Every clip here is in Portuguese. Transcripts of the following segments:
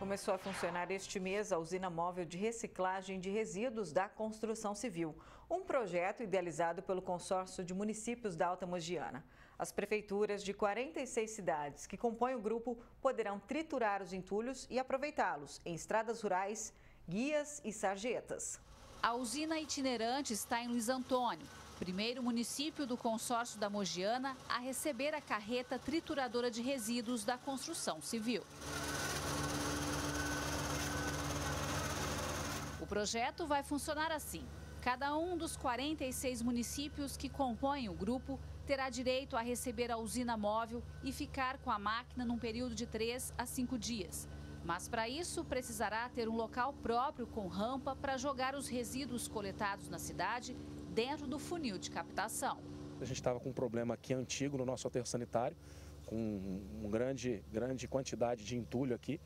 Começou a funcionar este mês a usina móvel de reciclagem de resíduos da construção civil, um projeto idealizado pelo consórcio de municípios da Alta Mogiana. As prefeituras de 46 cidades que compõem o grupo poderão triturar os entulhos e aproveitá-los em estradas rurais, guias e sarjetas. A usina itinerante está em Luiz Antônio, primeiro município do consórcio da Mogiana a receber a carreta trituradora de resíduos da construção civil. O projeto vai funcionar assim. Cada um dos 46 municípios que compõem o grupo terá direito a receber a usina móvel e ficar com a máquina num período de 3 a 5 dias. Mas para isso precisará ter um local próprio com rampa para jogar os resíduos coletados na cidade dentro do funil de captação. A gente estava com um problema aqui antigo no nosso aterro sanitário, com uma grande quantidade de entulho aqui,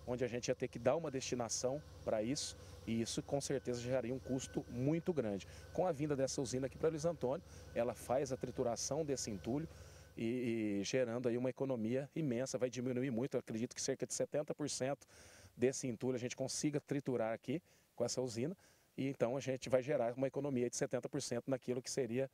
onde a gente ia ter que dar uma destinação para isso, e isso com certeza geraria um custo muito grande. Com a vinda dessa usina aqui para Luiz Antônio, ela faz a trituração desse entulho e gerando aí uma economia imensa, vai diminuir muito, eu acredito que cerca de 70% desse entulho a gente consiga triturar aqui com essa usina, e então a gente vai gerar uma economia de 70% naquilo que seria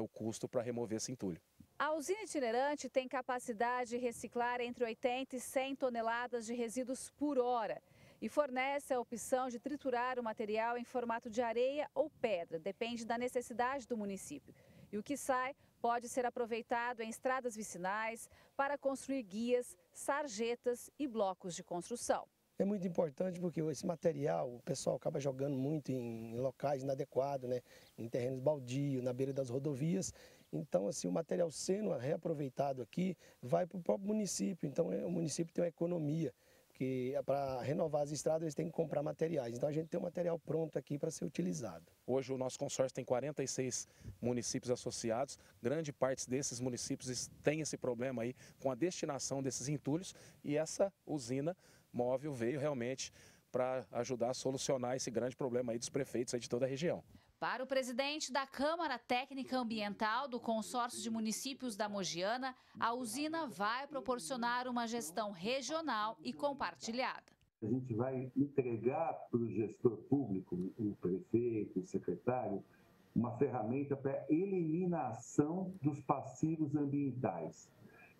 o custo para remover esse entulho. A usina itinerante tem capacidade de reciclar entre 80 e 100 toneladas de resíduos por hora e fornece a opção de triturar o material em formato de areia ou pedra, depende da necessidade do município. E o que sai pode ser aproveitado em estradas vicinais para construir guias, sarjetas e blocos de construção. É muito importante porque esse material o pessoal acaba jogando muito em locais inadequados, né? Em terrenos baldios, na beira das rodovias. Então, assim, o material sendo reaproveitado aqui vai para o próprio município. Então, o município tem uma economia, porque para renovar as estradas eles têm que comprar materiais. Então, a gente tem um material pronto aqui para ser utilizado. Hoje o nosso consórcio tem 46 municípios associados. Grande parte desses municípios tem esse problema aí com a destinação desses entulhos, e essa usina móvel veio realmente para ajudar a solucionar esse grande problema aí dos prefeitos aí de toda a região. Para o presidente da Câmara Técnica Ambiental do Consórcio de Municípios da Mogiana, a usina vai proporcionar uma gestão regional e compartilhada. A gente vai entregar para o gestor público, o prefeito, o secretário, uma ferramenta para eliminação dos passivos ambientais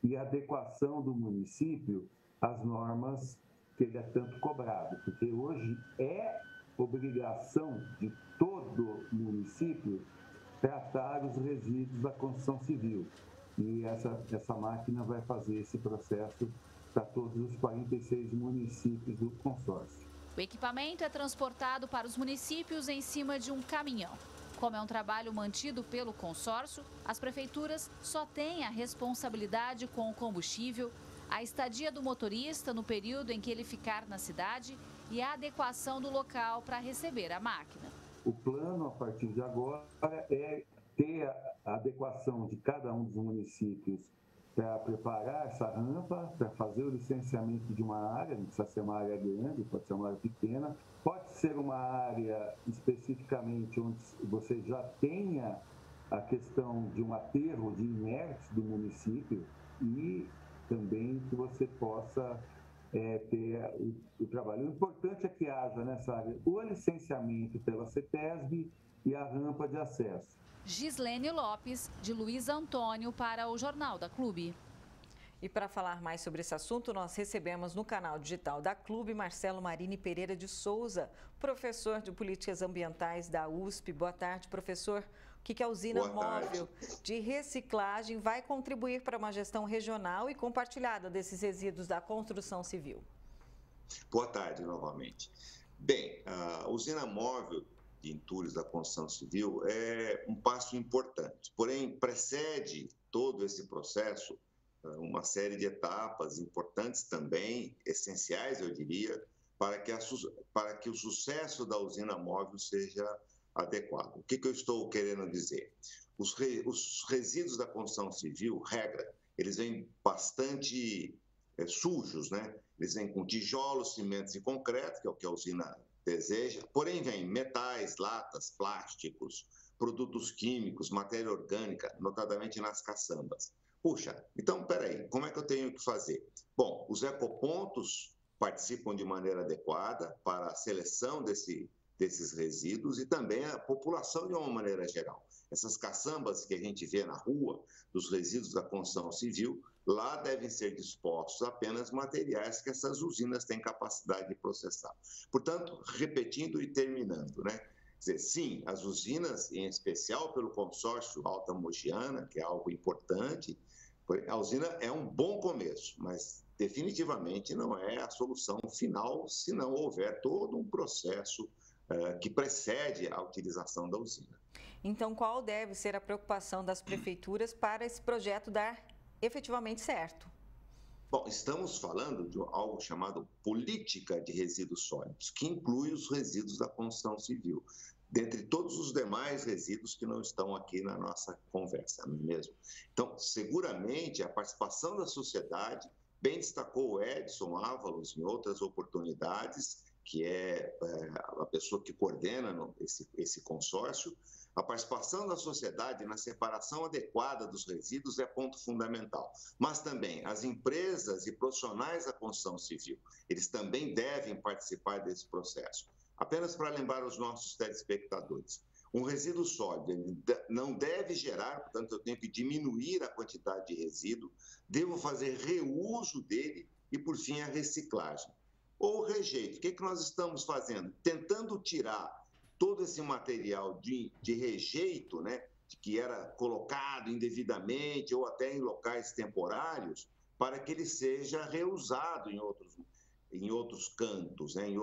e adequação do município às normas que ele é tanto cobrado, porque hoje é obrigação de todo município tratar os resíduos da construção civil. E essa máquina vai fazer esse processo para todos os 46 municípios do consórcio. O equipamento é transportado para os municípios em cima de um caminhão. Como é um trabalho mantido pelo consórcio, as prefeituras só têm a responsabilidade com o combustível, a estadia do motorista no período em que ele ficar na cidade e a adequação do local para receber a máquina. O plano, a partir de agora, é ter a adequação de cada um dos municípios para preparar essa rampa, para fazer o licenciamento de uma área, não precisa ser uma área grande, pode ser uma área pequena, pode ser uma área especificamente onde você já tenha a questão de um aterro de inertes do município e também que você possa ter o trabalho. O importante é que haja nessa área o licenciamento pela CETESB e a rampa de acesso. Gislene Lopes, de Luiz Antônio, para o Jornal da Clube. E para falar mais sobre esse assunto, nós recebemos no canal digital da Clube Marcelo Marini Pereira de Souza, professor de Políticas Ambientais da USP. Boa tarde, professor. O que a usina móvel de reciclagem vai contribuir para uma gestão regional e compartilhada desses resíduos da construção civil? Boa tarde, novamente. Bem, a usina móvel de entulhos da construção civil é um passo importante, porém precede todo esse processo uma série de etapas importantes também, essenciais, eu diria, para que o sucesso da usina móvel seja adequado. O que eu estou querendo dizer? Os resíduos da construção civil, regra, eles vêm bastante sujos, né? Eles vêm com tijolos, cimentos e concreto, que é o que a usina deseja, porém vêm metais, latas, plásticos, produtos químicos, matéria orgânica, notadamente nas caçambas. Puxa, então, peraí, como é que eu tenho que fazer? Bom, os ecopontos participam de maneira adequada para a seleção desses resíduos e também a população de uma maneira geral. Essas caçambas que a gente vê na rua, dos resíduos da construção civil, lá devem ser dispostos apenas materiais que essas usinas têm capacidade de processar. Portanto, repetindo e terminando, né? Quer dizer, sim, as usinas, em especial pelo consórcio Alta Mogiana, que é algo importante, a usina é um bom começo, mas definitivamente não é a solução final se não houver todo um processo que precede a utilização da usina. Então, qual deve ser a preocupação das prefeituras para esse projeto dar efetivamente certo? Bom, estamos falando de algo chamado política de resíduos sólidos, que inclui os resíduos da construção civil, dentre todos os demais resíduos que não estão aqui na nossa conversa, não é mesmo? Então, seguramente, a participação da sociedade, bem destacou o Edson Ávalos em outras oportunidades, que é a pessoa que coordena esse consórcio, a participação da sociedade na separação adequada dos resíduos é ponto fundamental. Mas também as empresas e profissionais da construção civil, eles também devem participar desse processo. Apenas para lembrar aos nossos telespectadores, um resíduo sólido ele não deve gerar, portanto, eu tenho que diminuir a quantidade de resíduo, devo fazer reuso dele e, por fim, a reciclagem. Ou o rejeito. O que nós estamos fazendo? Tentando tirar todo esse material de rejeito, né, que era colocado indevidamente ou até em locais temporários, para que ele seja reusado em outros cantos, né, em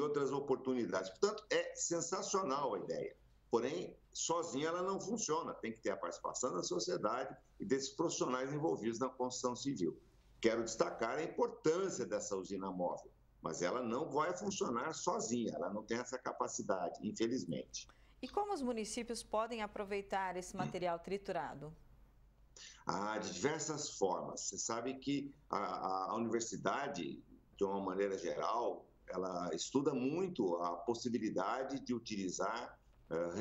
outras oportunidades. Portanto, é sensacional a ideia. Porém, sozinha ela não funciona. Tem que ter a participação da sociedade e desses profissionais envolvidos na construção civil. Quero destacar a importância dessa usina móvel, mas ela não vai funcionar sozinha, ela não tem essa capacidade, infelizmente. E como os municípios podem aproveitar esse material triturado? De diversas formas. Você sabe que a universidade, de uma maneira geral, ela estuda muito a possibilidade de utilizar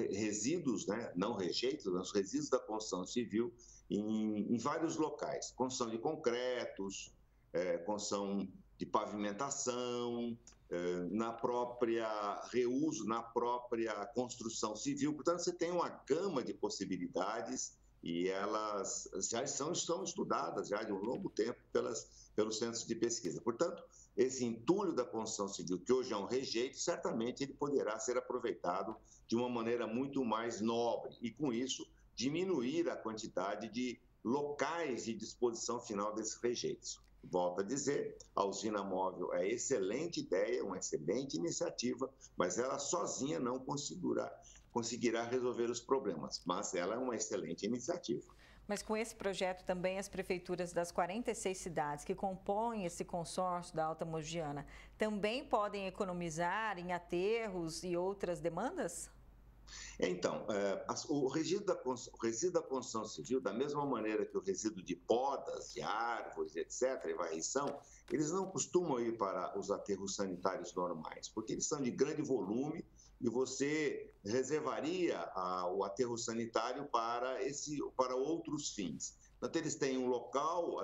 resíduos, né, não rejeitos, mas resíduos da construção civil em vários locais. Construção de concretos, construção de pavimentação, na própria reuso, na própria construção civil. Portanto, você tem uma gama de possibilidades e elas já estão estudadas já de um longo tempo pelos centros de pesquisa. Portanto, esse entulho da construção civil, que hoje é um rejeito, certamente ele poderá ser aproveitado de uma maneira muito mais nobre e, com isso, diminuir a quantidade de locais de disposição final desses rejeitos. Volto a dizer, a usina móvel é excelente ideia, uma excelente iniciativa, mas ela sozinha não conseguirá resolver os problemas, mas ela é uma excelente iniciativa. Mas com esse projeto também as prefeituras das 46 cidades que compõem esse consórcio da Alta Mogiana também podem economizar em aterros e outras demandas? Então, o resíduo da construção civil, da mesma maneira que o resíduo de podas, de árvores, etc., e varrição, eles não costumam ir para os aterros sanitários normais, porque eles são de grande volume e você reservaria o aterro sanitário para outros fins. Portanto, eles têm um local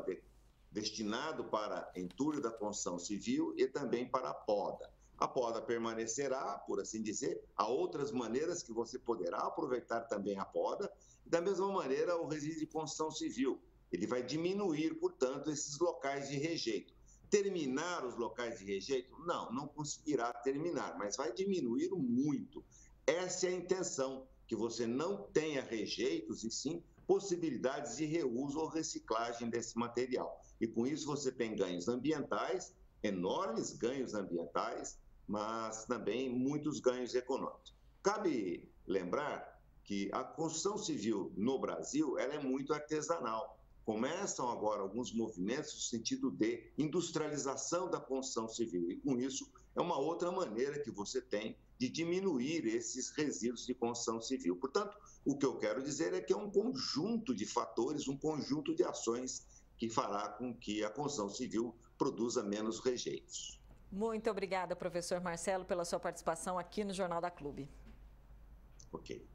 destinado para entulho da construção civil e também para a poda. A poda permanecerá, por assim dizer, há outras maneiras que você poderá aproveitar também a poda. Da mesma maneira, o resíduo de construção civil, ele vai diminuir, portanto, esses locais de rejeito. Terminar os locais de rejeito? Não conseguirá terminar, mas vai diminuir muito. Essa é a intenção, que você não tenha rejeitos e sim possibilidades de reuso ou reciclagem desse material. E com isso você tem ganhos ambientais, enormes ganhos ambientais, mas também muitos ganhos econômicos. Cabe lembrar que a construção civil no Brasil ela é muito artesanal. Começam agora alguns movimentos no sentido de industrialização da construção civil e, com isso, é uma outra maneira que você tem de diminuir esses resíduos de construção civil. Portanto, o que eu quero dizer é que é um conjunto de fatores, um conjunto de ações que fará com que a construção civil produza menos rejeitos. Muito obrigada, professor Marcelo, pela sua participação aqui no Jornal da Clube. Ok.